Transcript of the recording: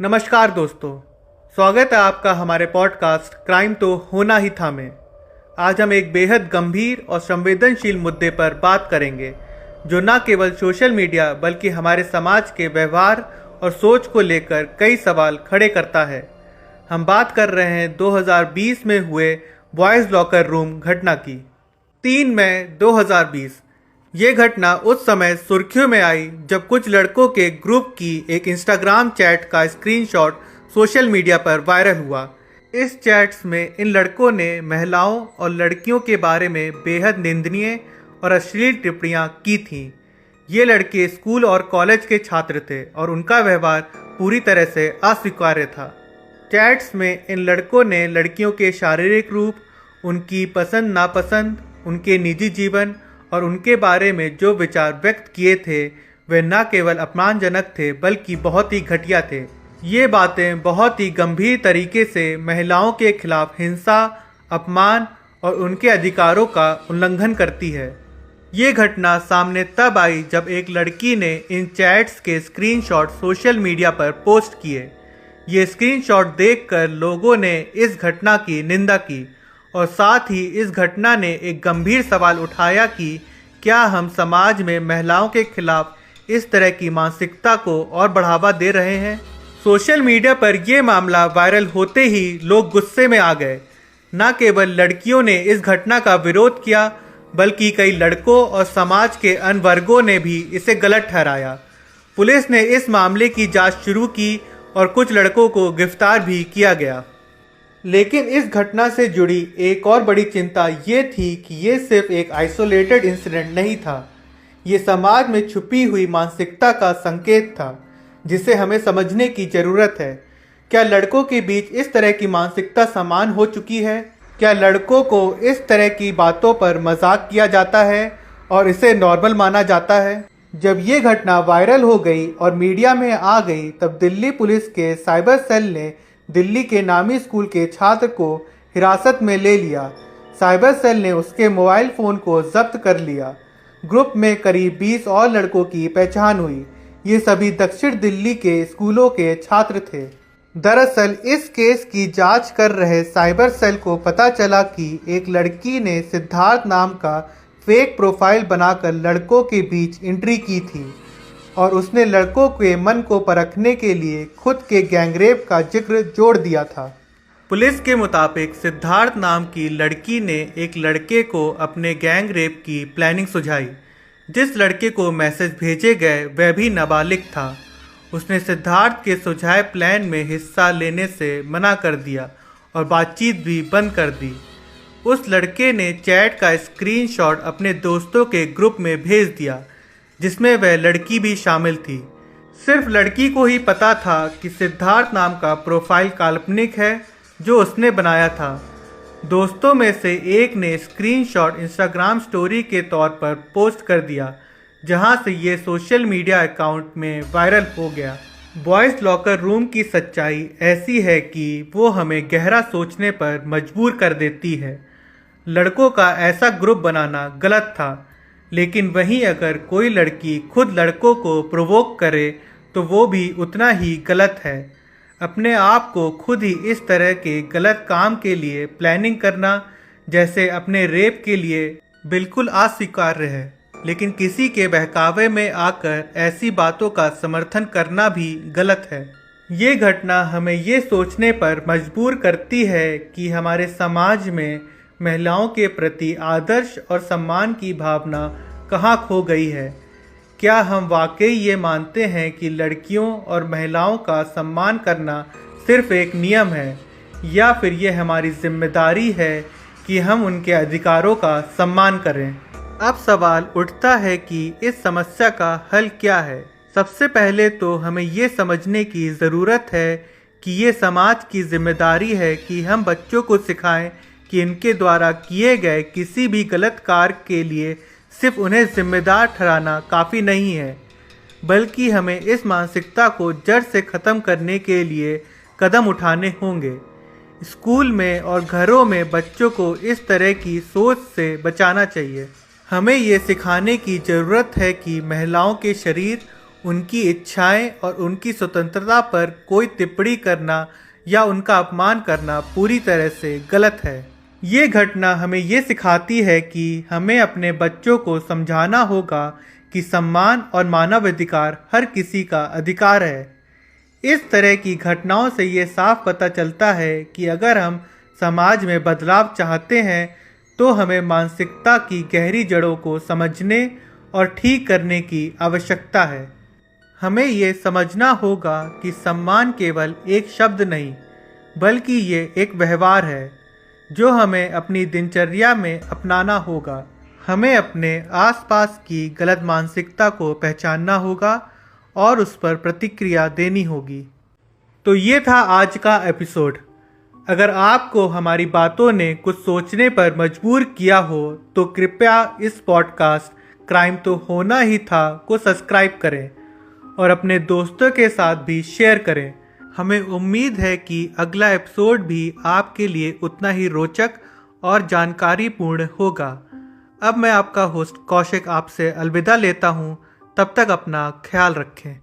नमस्कार दोस्तों, स्वागत है आपका हमारे पॉडकास्ट क्राइम तो होना ही था में। आज हम एक बेहद गंभीर और संवेदनशील मुद्दे पर बात करेंगे जो न केवल सोशल मीडिया बल्कि हमारे समाज के व्यवहार और सोच को लेकर कई सवाल खड़े करता है। हम बात कर रहे हैं 2020 में हुए बॉयज़ लॉकर रूम घटना की। 3 मई 2020 ये घटना उस समय सुर्खियों में आई जब कुछ लड़कों के ग्रुप की एक इंस्टाग्राम चैट का स्क्रीनशॉट सोशल मीडिया पर वायरल हुआ। इस चैट्स में इन लड़कों ने महिलाओं और लड़कियों के बारे में बेहद निंदनीय और अश्लील टिप्पणियां की थीं। ये लड़के स्कूल और कॉलेज के छात्र थे और उनका व्यवहार पूरी तरह से अस्वीकार्य था। चैट्स में इन लड़कों ने लड़कियों के शारीरिक रूप, उनकी पसंद नापसंद, उनके निजी जीवन और उनके बारे में जो विचार व्यक्त किए थे वे न केवल अपमानजनक थे बल्कि बहुत ही घटिया थे। ये बातें बहुत ही गंभीर तरीके से महिलाओं के खिलाफ हिंसा, अपमान और उनके अधिकारों का उल्लंघन करती है। ये घटना सामने तब आई जब एक लड़की ने इन चैट्स के स्क्रीनशॉट सोशल मीडिया पर पोस्ट किए। ये स्क्रीनशॉट देखकर लोगों ने इस घटना की निंदा की और साथ ही इस घटना ने एक गंभीर सवाल उठाया कि क्या हम समाज में महिलाओं के खिलाफ इस तरह की मानसिकता को और बढ़ावा दे रहे हैं। सोशल मीडिया पर यह मामला वायरल होते ही लोग गुस्से में आ गए। न केवल लड़कियों ने इस घटना का विरोध किया बल्कि कई लड़कों और समाज के अन्य वर्गों ने भी इसे गलत ठहराया। पुलिस ने इस मामले की जांच शुरू की और कुछ लड़कों को गिरफ्तार भी किया गया। लेकिन इस घटना से जुड़ी एक और बड़ी चिंता ये थी कि ये सिर्फ एक आइसोलेटेड इंसिडेंट नहीं था। ये समाज में छुपी हुई मानसिकता का संकेत था जिसे हमें समझने की ज़रूरत है। क्या लड़कों के बीच इस तरह की मानसिकता समान हो चुकी है? क्या लड़कों को इस तरह की बातों पर मजाक किया जाता है और इसे नॉर्मल माना जाता है? जब ये घटना वायरल हो गई और मीडिया में आ गई तब दिल्ली पुलिस के साइबर सेल ने दिल्ली के नामी स्कूल के छात्र को हिरासत में ले लिया। साइबर सेल ने उसके मोबाइल फ़ोन को जब्त कर लिया। ग्रुप में करीब 20 और लड़कों की पहचान हुई। ये सभी दक्षिण दिल्ली के स्कूलों के छात्र थे। दरअसल इस केस की जांच कर रहे साइबर सेल को पता चला कि एक लड़की ने सिद्धार्थ नाम का फेक प्रोफाइल बनाकर लड़कों के बीच एंट्री की थी और उसने लड़कों के मन को परखने के लिए खुद के गैंगरेप का जिक्र जोड़ दिया था। पुलिस के मुताबिक सिद्धार्थ नाम की लड़की ने एक लड़के को अपने गैंगरेप की प्लानिंग सुझाई। जिस लड़के को मैसेज भेजे गए वह भी नाबालिग था। उसने सिद्धार्थ के सुझाए प्लान में हिस्सा लेने से मना कर दिया और बातचीत भी बंद कर दी। उस लड़के ने चैट का स्क्रीनशॉट अपने दोस्तों के ग्रुप में भेज दिया जिसमें वह लड़की भी शामिल थी। सिर्फ लड़की को ही पता था कि सिद्धार्थ नाम का प्रोफाइल काल्पनिक है जो उसने बनाया था। दोस्तों में से एक ने स्क्रीनशॉट इंस्टाग्राम स्टोरी के तौर पर पोस्ट कर दिया जहां से ये सोशल मीडिया अकाउंट में वायरल हो गया। बॉयज़ लॉकर रूम की सच्चाई ऐसी है कि वो हमें गहरा सोचने पर मजबूर कर देती है। लड़कों का ऐसा ग्रुप बनाना गलत था, लेकिन वहीं अगर कोई लड़की खुद लड़कों को प्रोवोक करे तो वो भी उतना ही गलत है। अपने आप को खुद ही इस तरह के गलत काम के लिए प्लानिंग करना जैसे अपने रेप के लिए बिल्कुल अस्वीकार्य है, लेकिन किसी के बहकावे में आकर ऐसी बातों का समर्थन करना भी गलत है। ये घटना हमें ये सोचने पर मजबूर करती है कि हमारे समाज में महिलाओं के प्रति आदर्श और सम्मान की भावना कहाँ खो गई है। क्या हम वाकई ये मानते हैं कि लड़कियों और महिलाओं का सम्मान करना सिर्फ एक नियम है, या फिर ये हमारी जिम्मेदारी है कि हम उनके अधिकारों का सम्मान करें? अब सवाल उठता है कि इस समस्या का हल क्या है। सबसे पहले तो हमें ये समझने की ज़रूरत है कि ये समाज की जिम्मेदारी है कि हम बच्चों को सिखाएं कि इनके द्वारा किए गए किसी भी गलत कार्य के लिए सिर्फ उन्हें जिम्मेदार ठहराना काफ़ी नहीं है, बल्कि हमें इस मानसिकता को जड़ से ख़त्म करने के लिए कदम उठाने होंगे। स्कूल में और घरों में बच्चों को इस तरह की सोच से बचाना चाहिए। हमें ये सिखाने की ज़रूरत है कि महिलाओं के शरीर, उनकी इच्छाएं और उनकी स्वतंत्रता पर कोई टिप्पणी करना या उनका अपमान करना पूरी तरह से गलत है। ये घटना हमें ये सिखाती है कि हमें अपने बच्चों को समझाना होगा कि सम्मान और मानवाधिकार हर किसी का अधिकार है। इस तरह की घटनाओं से ये साफ पता चलता है कि अगर हम समाज में बदलाव चाहते हैं तो हमें मानसिकता की गहरी जड़ों को समझने और ठीक करने की आवश्यकता है। हमें ये समझना होगा कि सम्मान केवल एक शब्द नहीं, बल्कि ये एक व्यवहार है जो हमें अपनी दिनचर्या में अपनाना होगा। हमें अपने आसपास की गलत मानसिकता को पहचानना होगा और उस पर प्रतिक्रिया देनी होगी। तो ये था आज का एपिसोड। अगर आपको हमारी बातों ने कुछ सोचने पर मजबूर किया हो तो कृपया इस पॉडकास्ट क्राइम तो होना ही था को सब्सक्राइब करें और अपने दोस्तों के साथ भी शेयर करें। हमें उम्मीद है कि अगला एपिसोड भी आपके लिए उतना ही रोचक और जानकारीपूर्ण होगा। अब मैं आपका होस्ट कौशिक आपसे अलविदा लेता हूँ। तब तक अपना ख्याल रखें।